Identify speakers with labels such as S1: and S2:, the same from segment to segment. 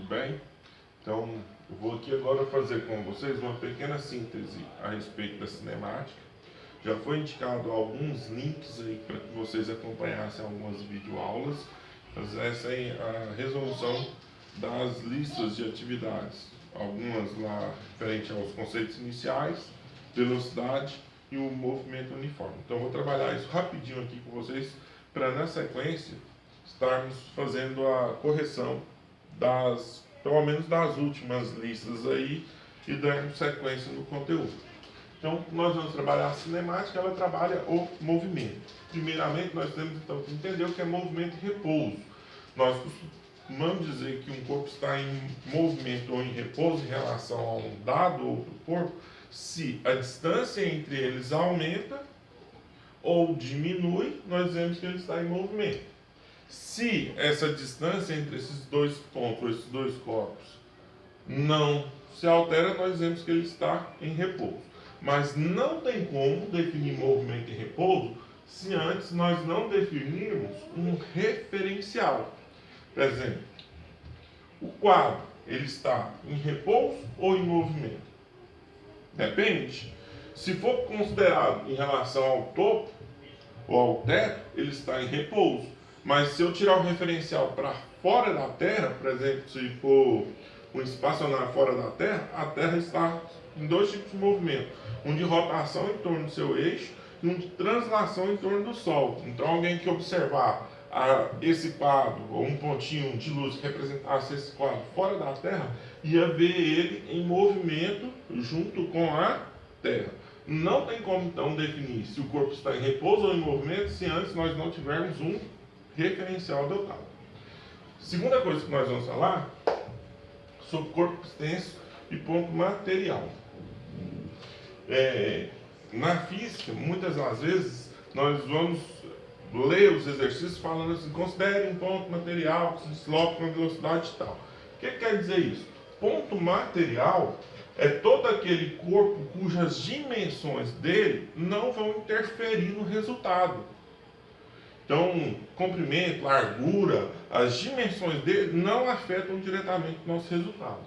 S1: bem? Então, eu vou aqui agora fazer com vocês uma pequena síntese a respeito da cinemática. Já foi indicado alguns links aí para que vocês acompanhassem algumas videoaulas, mas essa é a resolução das listas de atividades. Algumas lá referente aos conceitos iniciais, velocidade e o movimento uniforme. Então, eu vou trabalhar isso rapidinho aqui com vocês para, na sequência, estarmos fazendo a correção pelo menos das últimas listas aí, e dando sequência no conteúdo. Então, nós vamos trabalhar a cinemática, ela trabalha o movimento. Primeiramente, nós temos então que entender o que é movimento e repouso. Nós costumamos dizer que um corpo está em movimento ou em repouso em relação a um dado outro corpo, se a distância entre eles aumenta ou diminui, nós dizemos que ele está em movimento. Se essa distância entre esses dois pontos, esses dois corpos, não se altera, nós dizemos que ele está em repouso. Mas não tem como definir movimento em repouso se antes nós não definirmos um referencial. Por exemplo, o quadro, ele está em repouso ou em movimento? Depende. Se for considerado em relação ao topo ou ao teto, ele está em repouso. Mas se eu tirar o referencial para fora da Terra, por exemplo, se for um espaçonário fora da Terra, a Terra está em dois tipos de movimento. Um de rotação em torno do seu eixo e um de translação em torno do Sol. Então alguém que observar esse quadro, ou um pontinho de luz que representasse esse quadro fora da Terra, ia ver ele em movimento junto com a Terra. Não tem como então definir se o corpo está em repouso ou em movimento se antes nós não tivermos um referencial adotado. Segunda coisa que nós vamos falar sobre corpo extenso e ponto material. Na física, muitas das vezes, nós vamos ler os exercícios falando assim: considere um ponto material que se desloca com velocidade e tal. O que quer dizer isso? Ponto material é todo aquele corpo cujas dimensões dele não vão interferir no resultado. Então, comprimento, largura, as dimensões dele não afetam diretamente o nosso resultado.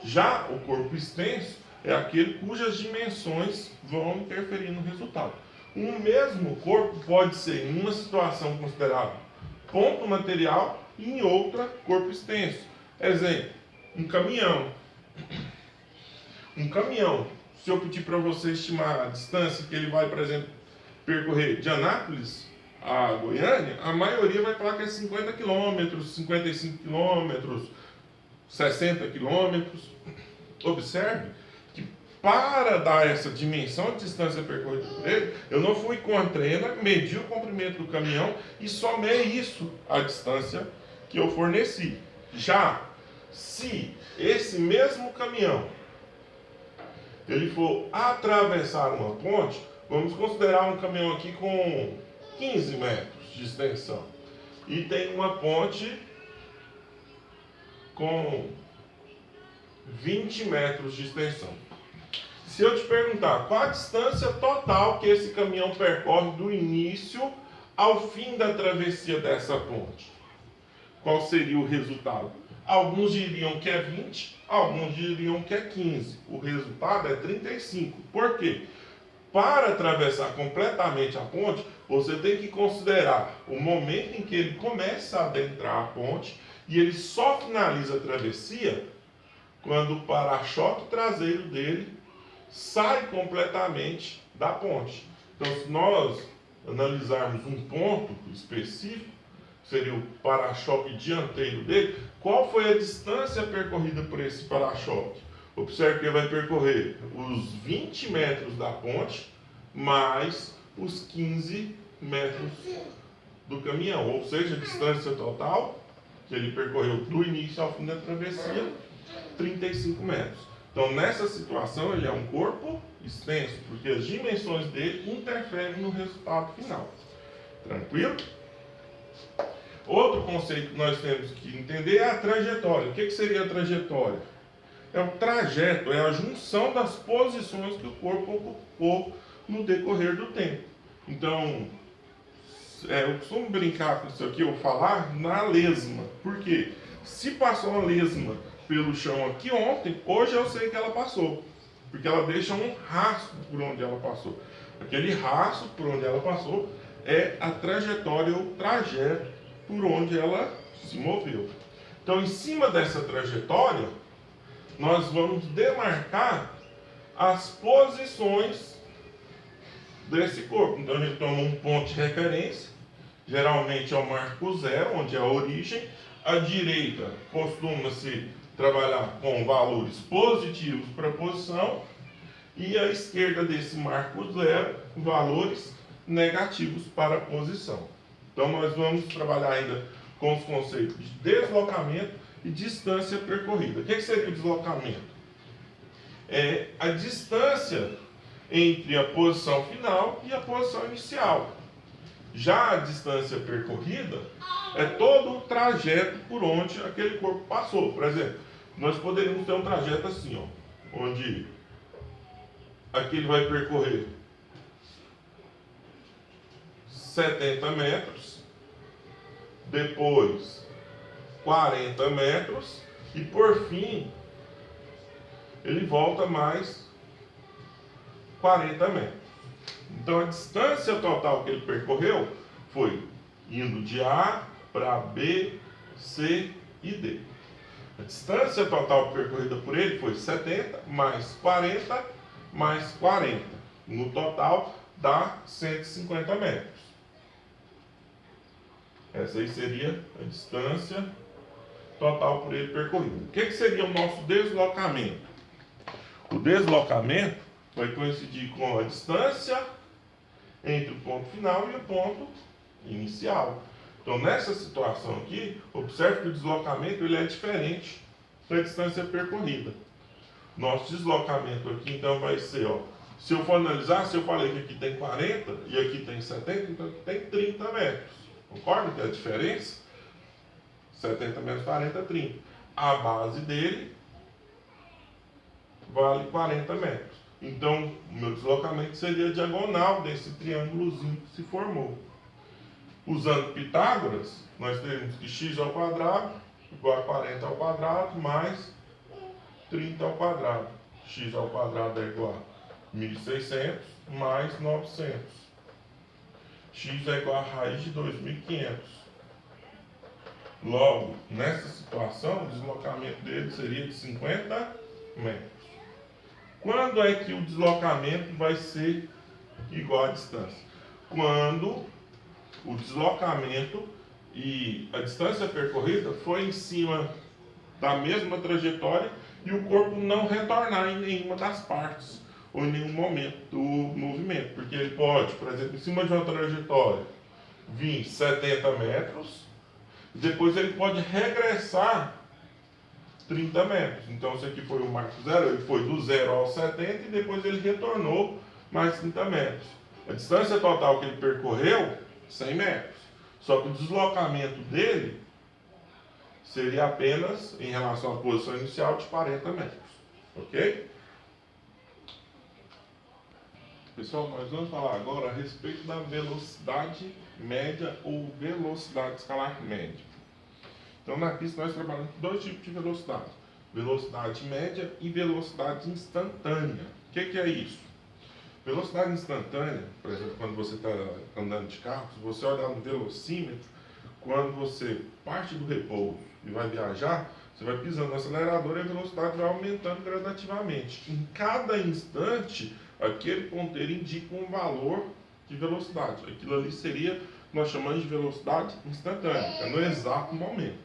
S1: Já o corpo extenso é aquele cujas dimensões vão interferir no resultado. Um mesmo corpo pode ser, em uma situação considerada ponto material e em outra corpo extenso. Exemplo, um caminhão. Um caminhão, se eu pedir para você estimar a distância que ele vai, por exemplo, percorrer de Anápolis a Goiânia, a maioria vai falar que é 50 km, 55 km, 60 km. Observe que para dar essa dimensão de distância percorrida por ele, eu não fui com a trena, medi o comprimento do caminhão e somei isso à distância que eu forneci. Já se esse mesmo caminhão ele for atravessar uma ponte, vamos considerar um caminhão aqui com 15 metros de extensão e tem uma ponte com 20 metros de extensão. Se eu te perguntar qual a distância total que esse caminhão percorre do início ao fim da travessia dessa ponte, qual seria o resultado? Alguns diriam que é 20, alguns diriam que é 15. O resultado é 35. Por quê? Para atravessar completamente a ponte, você tem que considerar o momento em que ele começa a adentrar a ponte e ele só finaliza a travessia quando o para-choque traseiro dele sai completamente da ponte. Então, se nós analisarmos um ponto específico, seria o para-choque dianteiro dele, qual foi a distância percorrida por esse para-choque? Observe que ele vai percorrer os 20 metros da ponte, mais os 15 metros do caminhão, ou seja, a distância total que ele percorreu do início ao fim da travessia, 35 metros. Então, nessa situação, ele é um corpo extenso, porque as dimensões dele interferem no resultado final. Tranquilo? Outro conceito que nós temos que entender é a trajetória. O que seria a trajetória? É o trajeto, é a junção das posições que o corpo ocupou no decorrer do tempo. Então, eu costumo brincar com isso aqui, eu falar na lesma. Por quê? Se passou uma lesma pelo chão aqui ontem, hoje eu sei que ela passou. Porque ela deixa um rastro por onde ela passou. Aquele rastro por onde ela passou é a trajetória ou trajeto por onde ela se moveu. Então, em cima dessa trajetória, nós vamos demarcar as posições desse corpo. Então, a gente toma um ponto de referência, geralmente é o marco zero, onde é a origem. À direita costuma-se trabalhar com valores positivos para a posição, e à esquerda desse marco zero, valores negativos para a posição. Então, nós vamos trabalhar ainda com os conceitos de deslocamento e distância percorrida. O que seria o deslocamento? É a distância entre a posição final e a posição inicial. Já a distância percorrida é todo o trajeto por onde aquele corpo passou. Por exemplo, nós poderíamos ter um trajeto assim, ó, onde aqui ele vai percorrer 70 metros, depois 40 metros e por fim ele volta mais 40 metros. Então a distância total que ele percorreu foi indo de A para B, C e D. A distância total percorrida por ele foi 70 mais 40 mais 40. No total dá 150 metros. Essa aí seria a distância total por ele percorrida. O que seria o nosso deslocamento? O deslocamento vai coincidir com a distância entre o ponto final e o ponto inicial. Então, nessa situação aqui, observe que o deslocamento ele é diferente da distância percorrida. Nosso deslocamento aqui, então, vai ser, ó, se eu for analisar, se eu falei que aqui tem 40 e aqui tem 70, então aqui tem 30 metros. Concorda que é a diferença? 70 menos 40, 30. A base dele vale 40 metros. Então, o meu deslocamento seria a diagonal desse triângulozinho que se formou. Usando Pitágoras, nós teremos que x ao quadrado igual a 40 ao quadrado mais 30 ao quadrado. X ao quadrado é igual a 1.600 mais 900. X é igual a raiz de 2.500. Logo, nessa situação, o deslocamento dele seria de 50 metros. Quando é que o deslocamento vai ser igual à distância? Quando o deslocamento e a distância percorrida foi em cima da mesma trajetória e o corpo não retornar em nenhuma das partes ou em nenhum momento do movimento. Porque ele pode, por exemplo, em cima de uma trajetória, vir 70 metros, e depois ele pode regressar 30 metros. Então, esse aqui foi o marco zero, ele foi do 0 ao 70 e depois ele retornou mais 30 metros. A distância total que ele percorreu, 100 metros. Só que o deslocamento dele seria apenas, em relação à posição inicial, de 40 metros. Ok? Pessoal, nós vamos falar agora a respeito da velocidade média ou velocidade escalar média. Então, na pista nós trabalhamos com dois tipos de velocidade. Velocidade média e velocidade instantânea. O que é isso? Velocidade instantânea, por exemplo, quando você está andando de carro, se você olhar no velocímetro, quando você parte do repouso e vai viajar, você vai pisando no acelerador e a velocidade vai aumentando gradativamente. Em cada instante, aquele ponteiro indica um valor de velocidade. Aquilo ali seria, nós chamamos de velocidade instantânea, é no exato momento.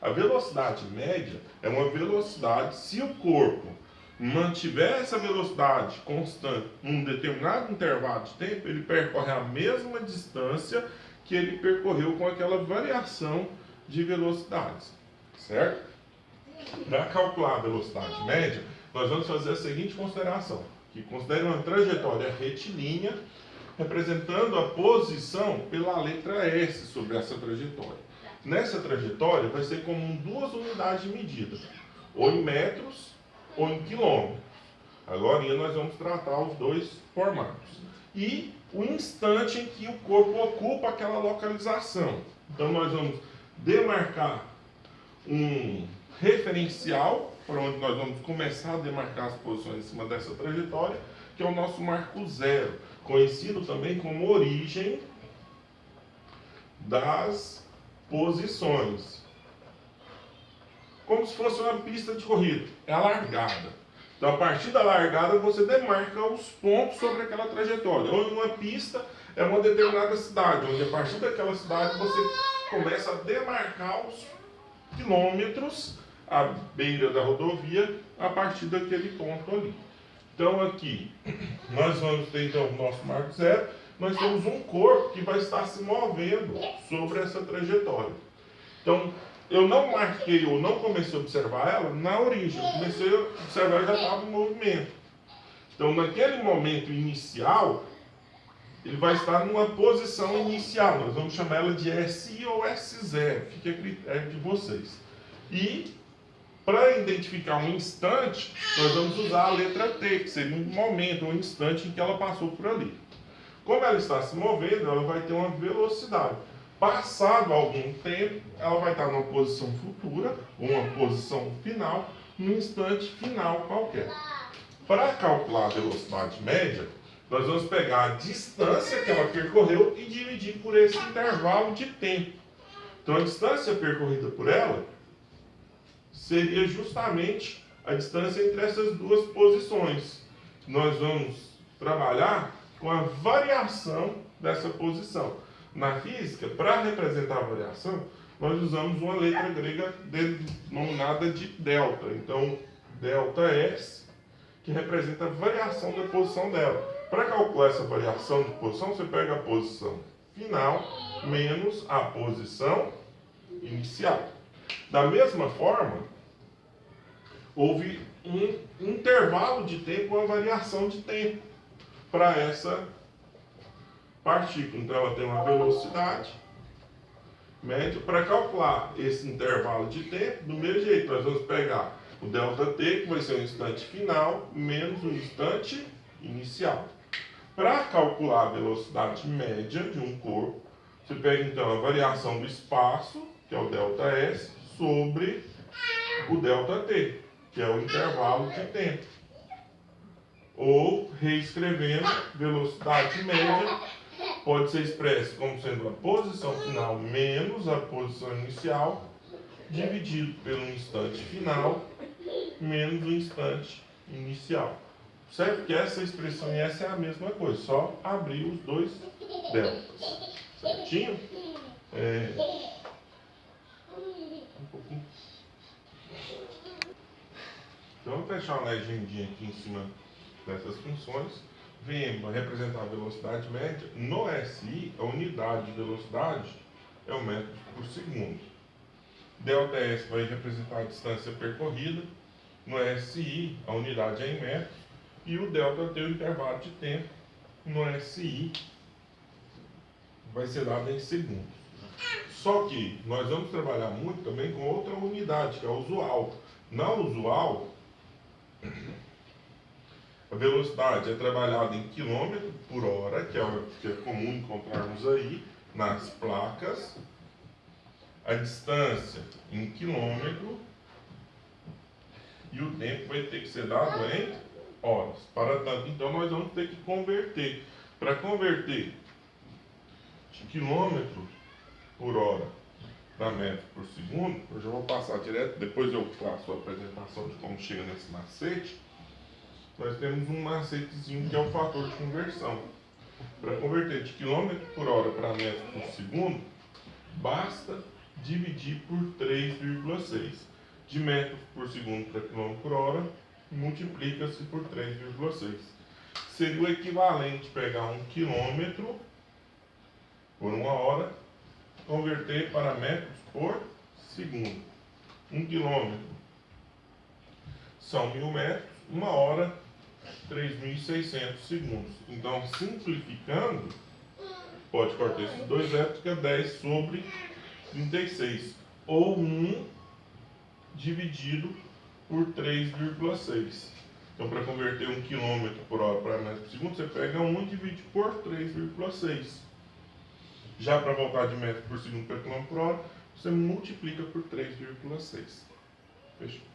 S1: A velocidade média é uma velocidade, se o corpo mantiver essa velocidade constante num determinado intervalo de tempo, ele percorre a mesma distância que ele percorreu com aquela variação de velocidades, certo? Para calcular a velocidade média, nós vamos fazer a seguinte consideração, que considere uma trajetória retilínea, representando a posição pela letra S sobre essa trajetória. Nessa trajetória vai ser comum duas unidades de medida, ou em metros ou em quilômetros. Agora nós vamos tratar os dois formatos. E o instante em que o corpo ocupa aquela localização. Então nós vamos demarcar um referencial para onde nós vamos começar a demarcar as posições em cima dessa trajetória, que é o nosso marco zero, conhecido também como origem das posições. Como se fosse uma pista de corrida, é a largada. Então, a partir da largada, você demarca os pontos sobre aquela trajetória. Ou em uma pista, é uma determinada cidade, onde a partir daquela cidade você começa a demarcar os quilômetros à beira da rodovia a partir daquele ponto ali. Então, aqui, nós vamos ter então o nosso marco zero. Nós temos um corpo que vai estar se movendo sobre essa trajetória. Então, eu não marquei ou não comecei a observar ela na origem. Eu comecei a observar e já estava em movimento. Então, naquele momento inicial, ele vai estar numa posição inicial. Nós vamos chamar ela de SI ou S0. Fica a critério de vocês. E, para identificar um instante, nós vamos usar a letra T, que seria um momento, um instante em que ela passou por ali. Como ela está se movendo, ela vai ter uma velocidade. Passado algum tempo, ela vai estar numa posição futura, ou uma posição final, num instante final qualquer. Para calcular a velocidade média, nós vamos pegar a distância que ela percorreu e dividir por esse intervalo de tempo. Então, a distância percorrida por ela seria justamente a distância entre essas duas posições. Nós vamos trabalhar com a variação dessa posição. Na física, para representar a variação, nós usamos uma letra grega denominada de delta. Então, delta S, que representa a variação da posição dela. Para calcular essa variação de posição, você pega a posição final menos a posição inicial. Da mesma forma, houve um intervalo de tempo, uma variação de tempo para essa partícula. Então, ela tem uma velocidade média. Para calcular esse intervalo de tempo, do mesmo jeito, nós vamos pegar o ΔT, que vai ser o instante final, menos o instante inicial. Para calcular a velocidade média de um corpo, você pega então a variação do espaço, que é o ΔS, sobre o ΔT, que é o intervalo de tempo. Ou, reescrevendo, velocidade média pode ser expresso como sendo a posição final menos a posição inicial, dividido pelo instante final menos o instante inicial. Certo? Que essa expressão e essa é a mesma coisa, só abrir os dois deltas. Certinho? Um pouquinho. Então, vamos fechar uma legendinha aqui em cima dessas funções. VM vai representar a velocidade média. No SI, a unidade de velocidade é o metro por segundo. ΔS vai representar a distância percorrida. No SI, a unidade é em metros. E o ΔT, o intervalo de tempo, no SI, vai ser dado em segundos. Só que nós vamos trabalhar muito também com outra unidade, que é a usual. Na usual, a velocidade é trabalhada em quilômetro por hora, que é comum encontrarmos aí nas placas. A distância em quilômetro e o tempo vai ter que ser dado em horas. Para tanto, então nós vamos ter que converter. Para converter de quilômetro por hora para metro por segundo, eu já vou passar direto, depois eu faço a apresentação de como chega nesse macete. Nós temos um macetezinho que é o fator de conversão. Para converter de quilômetro por hora para metro por segundo, basta dividir por 3,6. De metro por segundo para quilômetro por hora, multiplica-se por 3,6. Seria o equivalente pegar 1 quilômetro por uma hora, converter para metros por segundo. 1 quilômetro são 1000 metros, uma hora 3.600 segundos. Então, simplificando, pode cortar esses dois zeros, fica 10 sobre 36. Ou 1 dividido por 3,6. Então, para converter 1 km por hora para metro por segundo, você pega 1 e divide por 3,6. Já para voltar de metro por segundo para quilômetro por hora, você multiplica por 3,6. Fechou?